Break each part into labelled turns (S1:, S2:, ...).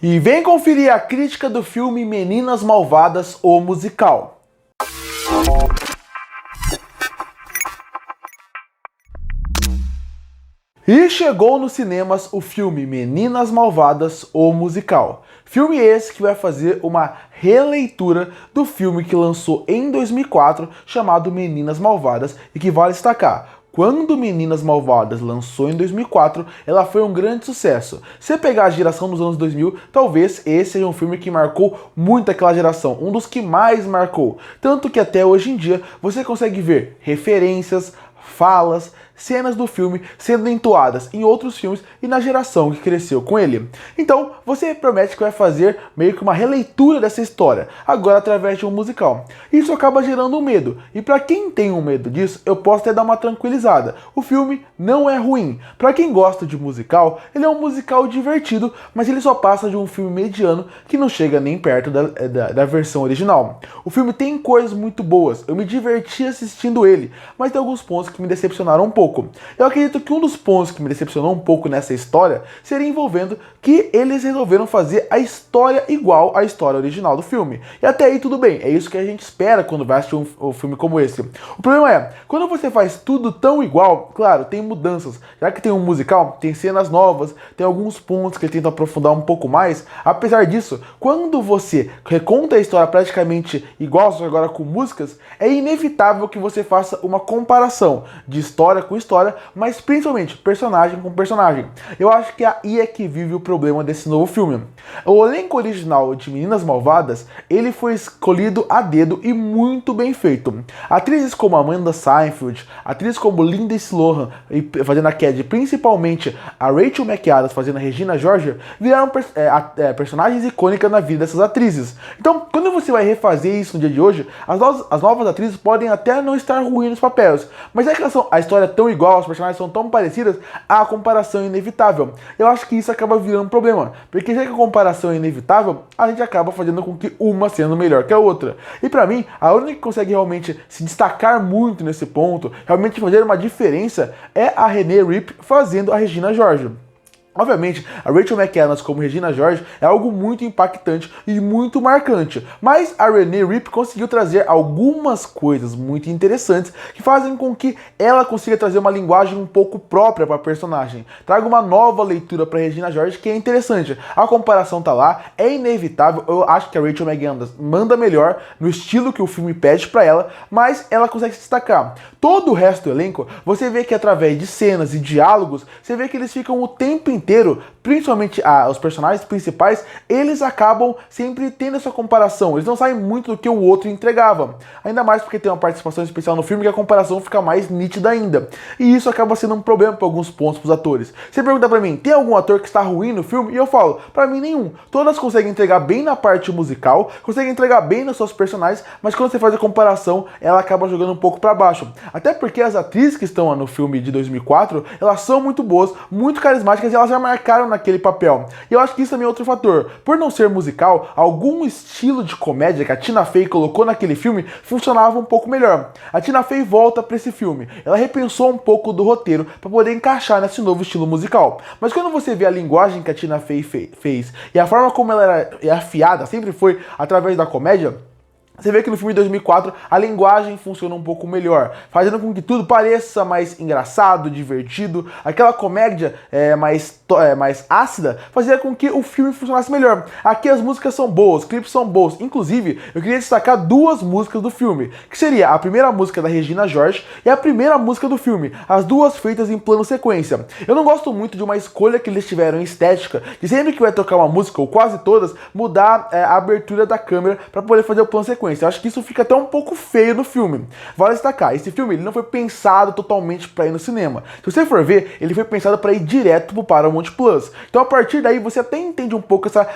S1: E vem conferir a crítica do filme Meninas Malvadas, o musical. E chegou nos cinemas o filme Meninas Malvadas, o musical. Filme esse que vai fazer uma releitura do filme que lançou em 2004, chamado Meninas Malvadas, e que vale destacar: quando Meninas Malvadas lançou em 2004, ela foi um grande sucesso. Se pegar a geração dos anos 2000, talvez esse seja um filme que marcou muito aquela geração, um dos que mais marcou. Tanto que até hoje em dia você consegue ver referências, falas, cenas do filme sendo entoadas em outros filmes e na geração que cresceu com ele. Então, você promete que vai fazer meio que uma releitura dessa história, agora através de um musical. Isso acaba gerando um medo, e para quem tem um medo disso, eu posso até dar uma tranquilizada. O filme não é ruim. Para quem gosta de musical, ele é um musical divertido, mas ele só passa de um filme mediano que não chega nem perto da versão original. O filme tem coisas muito boas, eu me diverti assistindo ele, mas tem alguns pontos que me decepcionaram um pouco. Eu acredito que um dos pontos que me decepcionou um pouco nessa história seria envolvendo que eles resolveram fazer a história igual à história original do filme. E até aí tudo bem, é isso que a gente espera quando vai assistir um filme como esse. O problema é, quando você faz tudo tão igual, claro, tem mudanças. Já que tem um musical, tem cenas novas, tem alguns pontos que ele tenta aprofundar um pouco mais. Apesar disso, quando você reconta a história praticamente igual, só que agora com músicas, é inevitável que você faça uma comparação de história com história, mas principalmente personagem com personagem. Eu acho que aí é que vive o problema desse novo filme. O elenco original de Meninas Malvadas, ele foi escolhido a dedo e muito bem feito. Atrizes como Amanda Seyfried, atrizes como Lindsay Lohan fazendo a Cad, principalmente a Rachel McAdams fazendo a Regina George, viraram personagens icônicas na vida dessas atrizes. Então, quando você vai refazer isso no dia de hoje, as novas atrizes podem até não estar ruins nos papéis, mas é que a história é tão igual, os personagens são tão parecidas, a comparação é inevitável. Eu acho que isso acaba virando um problema, porque já que a comparação é inevitável, a gente acaba fazendo com que uma sendo melhor que a outra. E pra mim, a única que consegue realmente se destacar muito nesse ponto, realmente fazer uma diferença, é a Renée Rapp fazendo a Regina George. Obviamente, a Rachel McAdams como Regina George é algo muito impactante e muito marcante, mas a Renée Rapp conseguiu trazer algumas coisas muito interessantes que fazem com que ela consiga trazer uma linguagem um pouco própria para a personagem. Traga uma nova leitura para Regina George que é interessante. A comparação tá lá, é inevitável. Eu acho que a Rachel McAdams manda melhor no estilo que o filme pede para ela, mas ela consegue se destacar. Todo o resto do elenco, você vê que através de cenas e diálogos, você vê que eles ficam o tempo inteiro, principalmente os personagens principais, eles acabam sempre tendo essa comparação. Eles não saem muito do que o outro entregava. Ainda mais porque tem uma participação especial no filme que a comparação fica mais nítida ainda. E isso acaba sendo um problema para alguns pontos pros atores. Você pergunta pra mim, tem algum ator que está ruim no filme? E eu falo, pra mim nenhum. Todas conseguem entregar bem na parte musical, conseguem entregar bem nos seus personagens, mas quando você faz a comparação, ela acaba jogando um pouco pra baixo. Até porque as atrizes que estão no filme de 2004, elas são muito boas, muito carismáticas e elas já marcaram naquele papel. E eu acho que isso também é outro fator. Por não ser musical, algum estilo de comédia que a Tina Fey colocou naquele filme funcionava um pouco melhor. A Tina Fey volta para esse filme. Ela repensou um pouco do roteiro para poder encaixar nesse novo estilo musical. Mas quando você vê a linguagem que a Tina Fey fez e a forma como ela era afiada, sempre foi através da comédia, você vê que no filme de 2004 a linguagem funciona um pouco melhor, fazendo com que tudo pareça mais engraçado, divertido. Aquela comédia mais ácida fazia com que o filme funcionasse melhor. Aqui as músicas são boas, os clipes são bons. Inclusive, eu queria destacar duas músicas do filme, que seria a primeira música da Regina George e a primeira música do filme, as duas feitas em plano sequência. Eu não gosto muito de uma escolha que eles tiveram em estética, de sempre que vai tocar uma música, ou quase todas, mudar a abertura da câmera para poder fazer o plano sequência. Eu acho que isso fica até um pouco feio no filme. Vale destacar, esse filme ele não foi pensado totalmente para ir no cinema. Se você for ver, ele foi pensado para ir direto pro Paramount Plus. Então a partir daí você até entende um pouco essa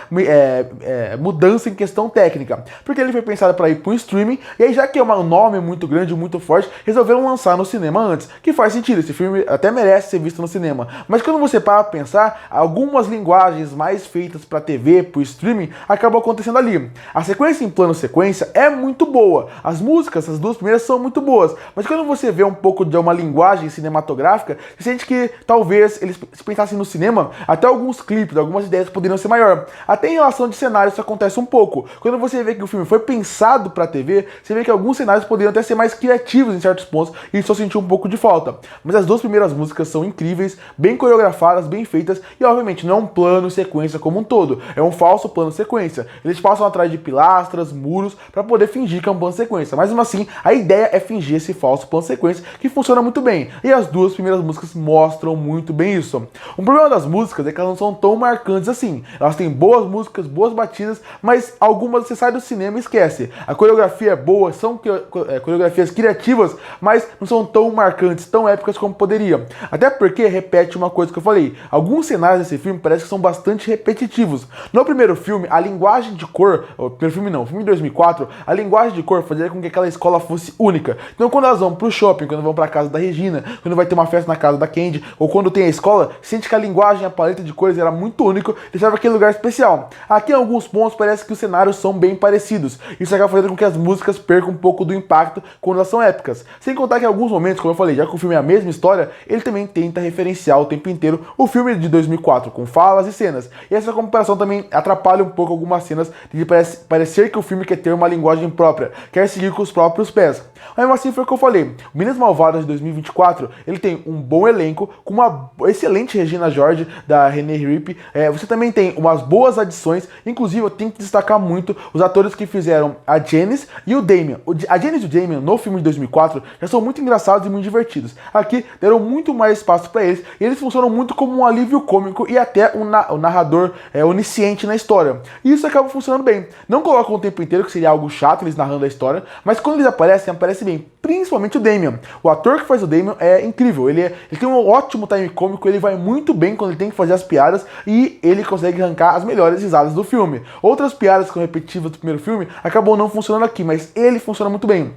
S1: mudança em questão técnica. Porque ele foi pensado para ir pro streaming, e aí já que é um nome muito grande, muito forte, resolveram lançar no cinema antes. Que faz sentido, esse filme até merece ser visto no cinema. Mas quando você para pensar, algumas linguagens mais feitas para TV, pro streaming, acabam acontecendo ali. A sequência em plano sequência é é muito boa. As músicas, as duas primeiras, são muito boas. Mas quando você vê um pouco de uma linguagem cinematográfica, você sente que talvez eles, se pensassem no cinema, até alguns clipes, algumas ideias poderiam ser maior. Até em relação de cenários isso acontece um pouco. Quando você vê que o filme foi pensado pra TV, você vê que alguns cenários poderiam até ser mais criativos em certos pontos, e isso eu senti um pouco de falta. Mas as duas primeiras músicas são incríveis, bem coreografadas, bem feitas, e obviamente não é um plano sequência como um todo, é um falso plano sequência. Eles passam atrás de pilastras, muros, para poder fingir que é um plano sequência. Mas mesmo assim, a ideia é fingir esse falso plano sequência, que funciona muito bem. E as duas primeiras músicas mostram muito bem isso. O problema das músicas é que elas não são tão marcantes assim. Elas têm boas músicas, boas batidas, mas algumas você sai do cinema e esquece. A coreografia é boa, são coreografias criativas, mas não são tão marcantes, tão épicas como poderia. Até porque repete uma coisa que eu falei. Alguns cenários desse filme parece que são bastante repetitivos. No primeiro filme, a linguagem de cor, o primeiro filme não, o filme de 2004, a linguagem de cor fazia com que aquela escola fosse única. Então quando elas vão pro shopping, quando vão pra casa da Regina, quando vai ter uma festa na casa da Candy, ou quando tem a escola, sente que a linguagem, a paleta de cores era muito única, deixava aquele lugar especial. Aqui em alguns pontos parece que os cenários são bem parecidos. Isso acaba fazendo com que as músicas percam um pouco do impacto quando elas são épicas. Sem contar que em alguns momentos, como eu falei, já que o filme é a mesma história, ele também tenta referenciar o tempo inteiro o filme de 2004, com falas e cenas. E essa comparação também atrapalha um pouco algumas cenas de parecer que o filme quer ter uma linguagem própria, quer seguir com os próprios pés. Mas mesmo assim foi o que eu falei. Meninas Malvadas de 2024, ele tem um bom elenco, com uma excelente Regina George, da Renée Ripp. Você também tem umas boas adições, inclusive eu tenho que destacar muito os atores que fizeram a Janice e o Damian. A Janice e o Damian, no filme de 2004, já são muito engraçados e muito divertidos. Aqui, deram muito mais espaço para eles, e eles funcionam muito como um alívio cômico e até um narrador onisciente na história. E isso acaba funcionando bem. Não colocam o tempo inteiro, que seria algo chato, eles narrando a história, mas quando eles aparecem bem. Principalmente o Damian. O ator que faz o Damian é incrível. Ele tem um ótimo time cômico, ele vai muito bem quando ele tem que fazer as piadas e ele consegue arrancar as melhores risadas do filme. Outras piadas que são repetitivas do primeiro filme acabam não funcionando aqui, mas ele funciona muito bem.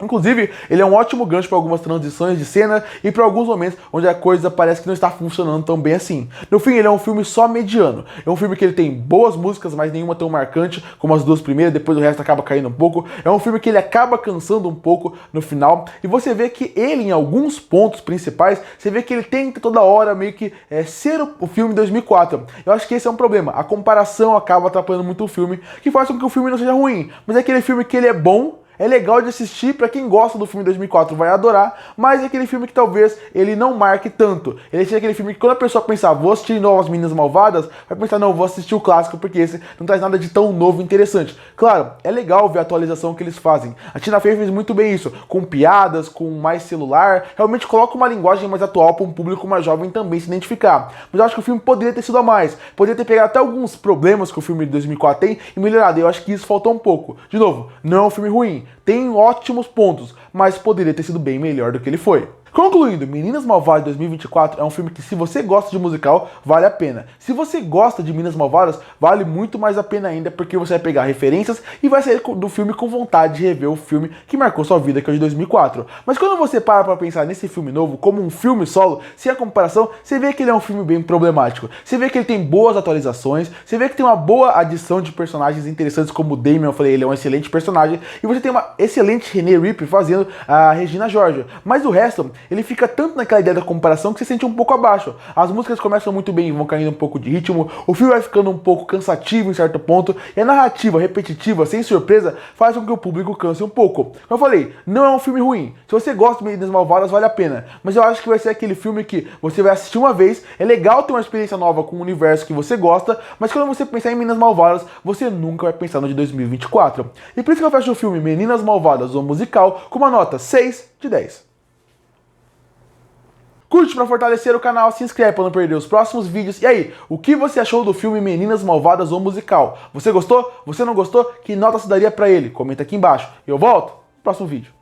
S1: Inclusive, ele é um ótimo gancho para algumas transições de cena e para alguns momentos onde a coisa parece que não está funcionando tão bem assim. No fim, ele é um filme só mediano. É um filme que ele tem boas músicas, mas nenhuma tão marcante como as duas primeiras, depois o resto acaba caindo um pouco. É um filme que ele acaba cansando um pouco no final, e você vê que ele, em alguns pontos principais, você vê que ele tenta toda hora meio que ser o filme de 2004. Eu acho que esse é um problema. A comparação acaba atrapalhando muito o filme, que faz com que o filme não seja ruim, mas é aquele filme que ele é bom, é legal de assistir, pra quem gosta do filme de 2004 vai adorar, mas é aquele filme que talvez ele não marque tanto. Ele é aquele filme que quando a pessoa pensar, vou assistir Novas Meninas Malvadas, vai pensar, não, vou assistir o clássico, porque esse não traz nada de tão novo e interessante. Claro, é legal ver a atualização que eles fazem. A Tina Fey fez muito bem isso, com piadas, com mais celular, realmente coloca uma linguagem mais atual para um público mais jovem também se identificar. Mas eu acho que o filme poderia ter sido a mais, poderia ter pegado até alguns problemas que o filme de 2004 tem e melhorado. Eu acho que isso faltou um pouco. De novo, não é um filme ruim, tem ótimos pontos, mas poderia ter sido bem melhor do que ele foi. Concluindo, Meninas Malvadas 2024 é um filme que, se você gosta de musical, vale a pena. Se você gosta de Meninas Malvadas, vale muito mais a pena ainda, porque você vai pegar referências e vai sair do filme com vontade de rever o filme que marcou sua vida, que é o de 2004. Mas quando você para pra pensar nesse filme novo como um filme solo, sem a comparação, você vê que ele é um filme bem problemático. Você vê que ele tem boas atualizações, você vê que tem uma boa adição de personagens interessantes, como o Damian, eu falei, ele é um excelente personagem, e você tem uma excelente Renée Ripp fazendo a Regina George. Mas o resto, ele fica tanto naquela ideia da comparação que você sente um pouco abaixo. As músicas começam muito bem, vão caindo um pouco de ritmo, o filme vai ficando um pouco cansativo em certo ponto, e a narrativa repetitiva, sem surpresa, faz com que o público canse um pouco. Como eu falei, não é um filme ruim. Se você gosta de Meninas Malvadas, vale a pena. Mas eu acho que vai ser aquele filme que você vai assistir uma vez, é legal ter uma experiência nova com o universo que você gosta, mas quando você pensar em Meninas Malvadas, você nunca vai pensar no de 2024. E por isso que eu fecho o filme Meninas Malvadas, o musical, com uma nota 6 de 10. Curte para fortalecer o canal, se inscreve para não perder os próximos vídeos. E aí, o que você achou do filme Meninas Malvadas, o musical? Você gostou? Você não gostou? Que nota você daria para ele? Comenta aqui embaixo. Eu volto no próximo vídeo.